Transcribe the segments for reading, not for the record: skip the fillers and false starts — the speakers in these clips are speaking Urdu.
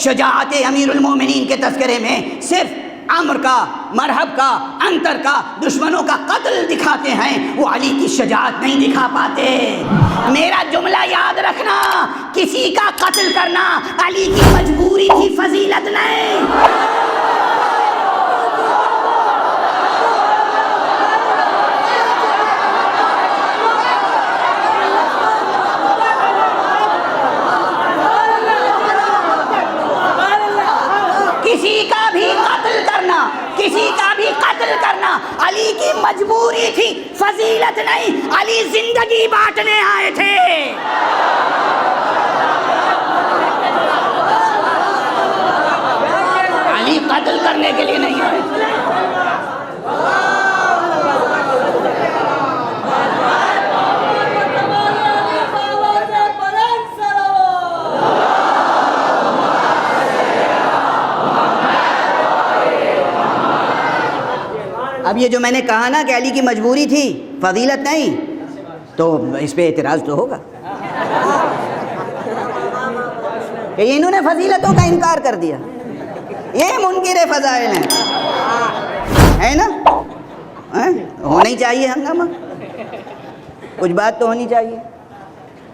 شجاعت امیر المومنین کے تذکرے میں صرف امر کا، مرحب کا، انتر کا، دشمنوں کا قتل دکھاتے ہیں، وہ علی کی شجاعت نہیں دکھا پاتے۔ میرا جملہ یاد رکھنا، کسی کا قتل کرنا علی کی مجبوری تھی، فضیلت نہیں۔ کسی کا بھی قتل کرنا علی کی مجبوری تھی، فضیلت نہیں۔ علی زندگی بانٹنے آئے تھے۔ علی قتل کرنے کے لیے نہیں آئے تھے۔ اب یہ جو میں نے کہا نا کہ علی کی مجبوری تھی، فضیلت نہیں، تو اس پہ اعتراض تو ہوگا کہ انہوں نے فضیلتوں کا انکار کر دیا، یہ منکر فضائل ہیں، ہے نا؟ ہونا ہی چاہیے ہنگامہ، کچھ بات تو ہونی چاہیے۔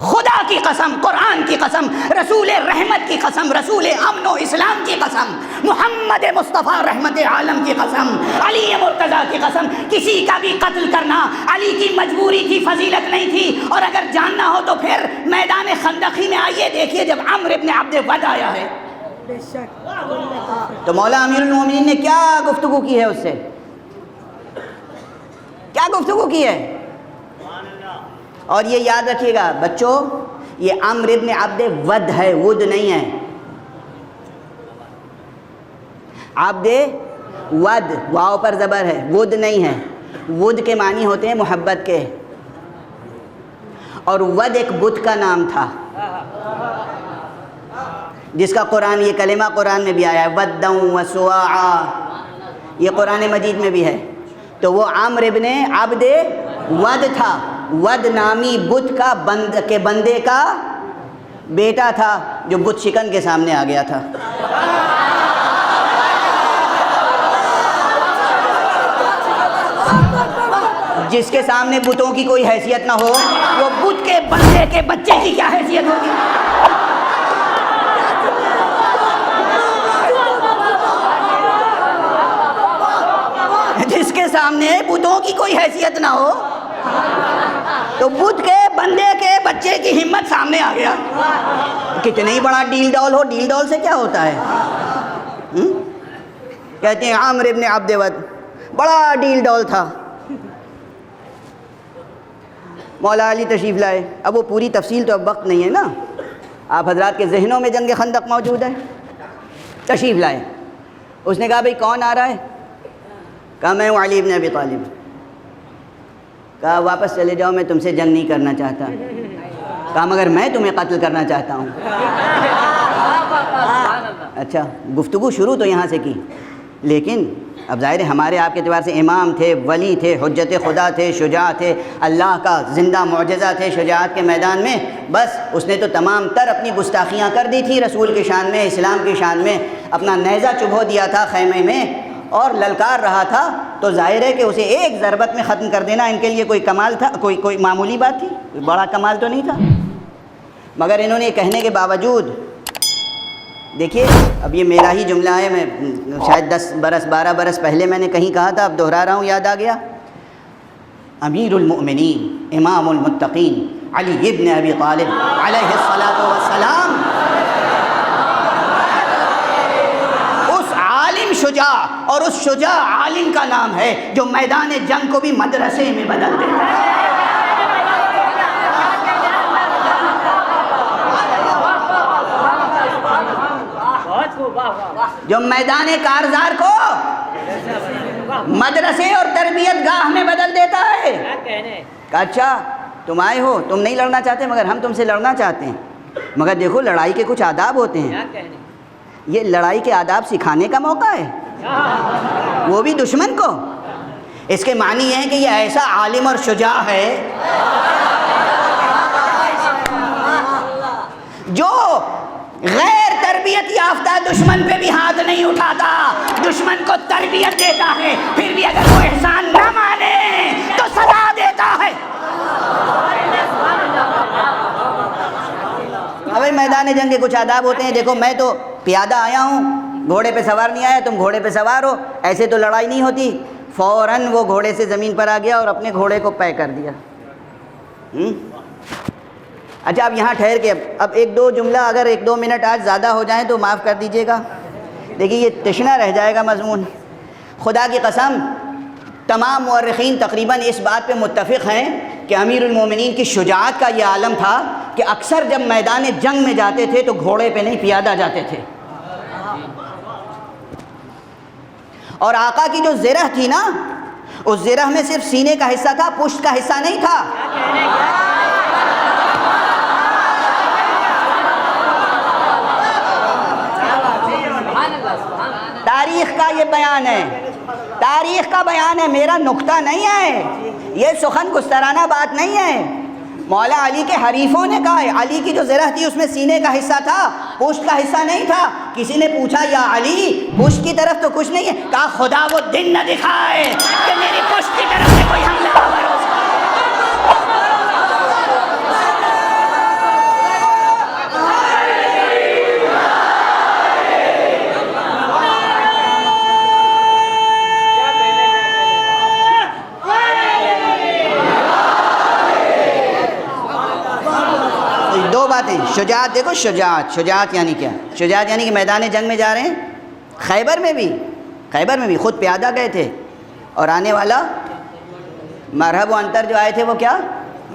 خدا کی قسم، قرآن کی قسم، رسول رحمت کی قسم، رسول امن و اسلام کی قسم، محمد مصطفیٰ رحمت عالم کی قسم، علی مرتضیٰ کی قسم، کسی کا بھی قتل کرنا علی کی مجبوری تھی، فضیلت نہیں تھی۔ اور اگر جاننا ہو تو پھر میدان خندقی میں آئیے، دیکھیے جب عمرو ابن عبد ود آیا ہے تو مولا امیر المومنین نے کیا گفتگو کی ہے، اس سے کیا گفتگو کی ہے۔ اور یہ یاد رکھیے گا بچوں، یہ عمرو ابن عبد ود ہے، ود نہیں ہے۔ عبد ود، واو پر زبر ہے، ود نہیں ہے۔ ود کے معنی ہوتے ہیں محبت کے، اور ود ایک بت کا نام تھا جس کا قرآن، یہ کلمہ قرآن میں بھی آیا ہے، ودا وسواعا، یہ قرآن مجید میں بھی ہے۔ تو وہ عمرو ابن عبد ود تھا، ود نامی بت کا بندے کا بیٹا تھا جو بت شکن کے سامنے آ گیا تھا۔ جس کے سامنے بتوں کی کوئی حیثیت نہ ہو، وہ بت کے بندے کے بچے کی کیا حیثیت ہوگی؟ جس کے سامنے بتوں کی کوئی حیثیت نہ ہو تو بت کے بندے کے بچے کی ہمت سامنے آ گیا۔ کتنا ہی بڑا ڈیل ڈول ہو، ڈیل ڈول سے کیا ہوتا ہے؟ کہتے ہیں عامر ابن عبد ود بڑا ڈیل ڈول تھا۔ مولا علی تشریف لائے، اب وہ پوری تفصیل تو اب وقت نہیں ہے نا، آپ حضرات کے ذہنوں میں جنگ خندق موجود ہے۔ تشریف لائے، اس نے کہا بھئی کون آ رہا ہے؟ کہا میں ہوں علی ابن ابی طالب۔ کہا واپس چلے جاؤ، میں تم سے جنگ نہیں کرنا چاہتا۔ کہا مگر میں تمہیں قتل کرنا چاہتا ہوں۔ اچھا، گفتگو شروع تو یہاں سے کی، لیکن اب ظاہر ہے ہمارے آپ کے اعتبار سے امام تھے، ولی تھے، حجت خدا تھے، شجاع تھے، اللہ کا زندہ معجزہ تھے شجاعت کے میدان میں۔ بس اس نے تو تمام تر اپنی گستاخیاں کر دی تھی رسول کی شان میں، اسلام کی شان میں، اپنا نیزہ چبھو دیا تھا خیمے میں اور للکار رہا تھا۔ تو ظاہر ہے کہ اسے ایک ضربت میں ختم کر دینا ان کے لیے کوئی کمال تھا، کوئی معمولی بات تھی، کوئی بڑا کمال تو نہیں تھا۔ مگر انہوں نے کہنے کے باوجود، دیکھیے اب یہ میرا ہی جملہ ہے، میں شاید 10 برس 12 برس پہلے میں نے کہیں کہا تھا، اب دہرا رہا ہوں، یاد آ گیا۔ امیر المؤمنین امام المتقین علی ابن ابی طالب علیہ الصلاۃ والسلام، اس عالم شجاع اور اس شجاع عالم کا نام ہے جو میدان جنگ کو بھی مدرسے میں بدل دیتا ہے۔ جو میدان کارزار کو مدرسے اور تربیت گاہ میں بدل دیتا ہے۔ کہ اچھا تم آئے ہو، تم نہیں لڑنا چاہتے مگر ہم تم سے لڑنا چاہتے ہیں، مگر دیکھو لڑائی کے کچھ آداب ہوتے ہیں، یہ لڑائی کے آداب سکھانے کا موقع ہے، وہ بھی دشمن کو۔ اس کے معنی یہ ہے کہ یہ ایسا عالم اور شجاع ہے جو غیر تربیت یافتہ دشمن پہ بھی ہاتھ نہیں اٹھاتا، دشمن کو تربیت دیتا ہے، پھر بھی اگر وہ احسان نہ مانے تو سزا دیتا ہے۔ ابھی میدان جنگ کے کچھ آداب ہوتے ہیں، دیکھو میں تو پیادہ آیا ہوں، گھوڑے پہ سوار نہیں آیا، تم گھوڑے پہ سوار ہو، ایسے تو لڑائی نہیں ہوتی۔ فوراً وہ گھوڑے سے زمین پر آ گیا اور اپنے گھوڑے کو پے کر دیا۔ اچھا اب یہاں ٹھہر کے اب ایک دو جملہ، اگر ایک دو منٹ آج زیادہ ہو جائیں تو معاف کر دیجیے گا، دیکھیے یہ تشنا رہ جائے گا مضمون۔ خدا کی قسم تمام مورخین تقریباً اس بات پہ متفق ہیں کہ امیر المومنین کی شجاعت کا یہ عالم تھا کہ اکثر جب میدان جنگ میں جاتے تھے تو گھوڑے پہ نہیں پیادہ جاتے تھے۔ اور آقا کی جو زرہ تھی نا، اس زرہ میں صرف سینے کا حصہ تھا، پشت کا حصہ نہیں تھا۔ تاریخ کا یہ بیان ہے، تاریخ کا بیان ہے، میرا نکتہ نہیں ہے، یہ سخن گسترانہ بات نہیں ہے۔ مولا علی کے حریفوں نے کہا ہے علی کی جو زرہ تھی اس میں سینے کا حصہ تھا، پشت کا حصہ نہیں تھا۔ کسی نے پوچھا یا علی پشت کی طرف تو کچھ نہیں ہے، کہا خدا وہ دن نہ دکھائے کہ میری پشت کی طرف سے کوئی حملہ آور ہو۔ دو باتیں، شجاعت دیکھو، شجاعت یعنی کیا؟ شجاعت یعنی کہ میدان جنگ میں جا رہے ہیں، خیبر میں بھی خود پیادہ گئے تھے، اور آنے والا مرحب و انتر جو آئے تھے وہ کیا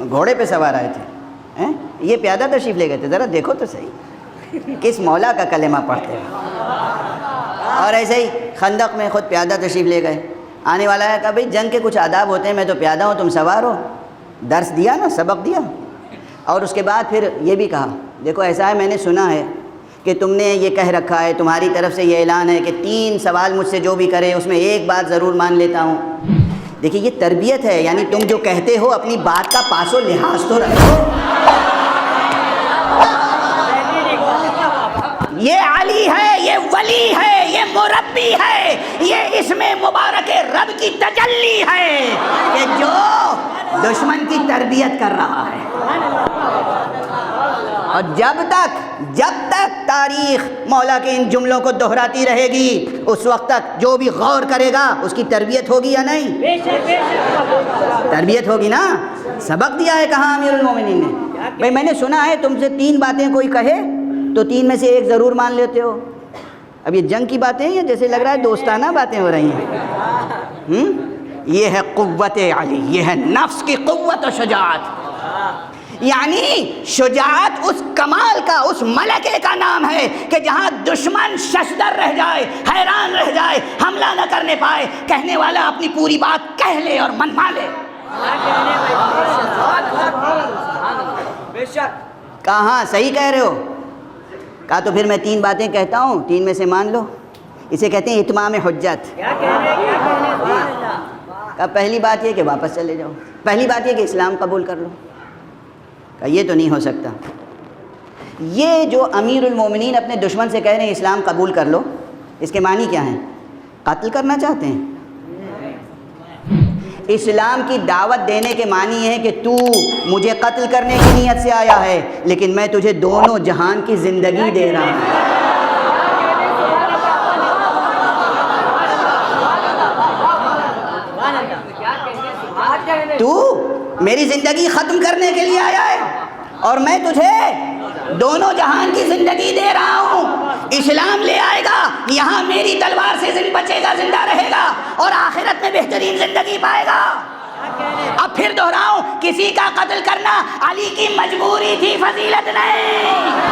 گھوڑے پہ سوار آئے تھے، یہ پیادہ تشریف لے گئے تھے۔ ذرا دیکھو تو صحیح کس مولا کا کلمہ پڑھتے ہیں۔ اور ایسے ہی خندق میں خود پیادہ تشریف لے گئے، آنے والا ہے کہ بھائی جنگ کے کچھ آداب ہوتے ہیں، میں تو پیادہ ہوں تم سوار ہو، درس دیا نا، سبق دیا۔ اور اس کے بعد پھر یہ بھی کہا دیکھو ایسا ہے میں نے سنا ہے کہ تم نے یہ کہہ رکھا ہے، تمہاری طرف سے یہ اعلان ہے کہ 3 سوال مجھ سے جو بھی کرے اس میں ایک بات ضرور مان لیتا ہوں۔ دیکھیے یہ تربیت ہے، یعنی تم جو کہتے ہو اپنی بات کا پاس و لحاظ تو رکھو۔ یہ علی ہے، یہ ولی ہے، یہ مربی ہے، یہ اس میں مبارک رب کی تجلی ہے کہ جو دشمن کی تربیت کر رہا ہے۔ اور جب تک تاریخ مولا کے ان جملوں کو دہراتی رہے گی، اس وقت تک جو بھی غور کرے گا اس کی تربیت ہوگی یا نہیں؟ تربیت ہوگی نا۔ سبق دیا ہے کہاں امیر المومنین نے، بھئی میں نے سنا ہے تم سے 3 باتیں کوئی کہے تو 3 میں سے ایک ضرور مان لیتے ہو۔ اب یہ جنگ کی باتیں ہیں جیسے لگ رہا ہے دوستانہ باتیں ہو رہی ہیں۔ یہ ہے قوت علی، یہ ہے نفس کی قوت و شجاعت، یعنی شجاعت اس کمال کا، اس ملکے کا نام ہے کہ جہاں دشمن ششدر رہ جائے، حیران رہ جائے، حملہ نہ کرنے پائے، کہنے والا اپنی پوری بات کہہ لے اور منوا لے۔ کہاں صحیح کہہ رہے ہو؟ کہا تو پھر میں 3 باتیں کہتا ہوں، 3 میں سے مان لو، اسے کہتے ہیں اتمام حجت۔ کہا پہلی بات یہ کہ واپس چلے جاؤ، پہلی بات یہ کہ اسلام قبول کر لو۔ کہا یہ تو نہیں ہو سکتا۔ یہ جو امیر المومنین اپنے دشمن سے کہہ رہے ہیں اسلام قبول کر لو، اس کے معنی کیا ہیں؟ قتل کرنا چاہتے ہیں؟ اسلام کی دعوت دینے کے معنی ہے کہ تو مجھے قتل کرنے کی نیت سے آیا ہے لیکن میں تجھے دونوں جہان کی زندگی دے رہا ہوں۔ تو میری زندگی ختم کرنے کے لیے آیا ہے اور میں تجھے دونوں جہان کی زندگی دے رہا ہوں۔ اسلام لے آئے گا، یہاں میری تلوار سے بچے گا، زندہ رہے گا، اور آخرت میں بہترین زندگی پائے گا۔ اب پھر دہراؤں، کسی کا قتل کرنا علی کی مجبوری تھی، فضیلت نہیں۔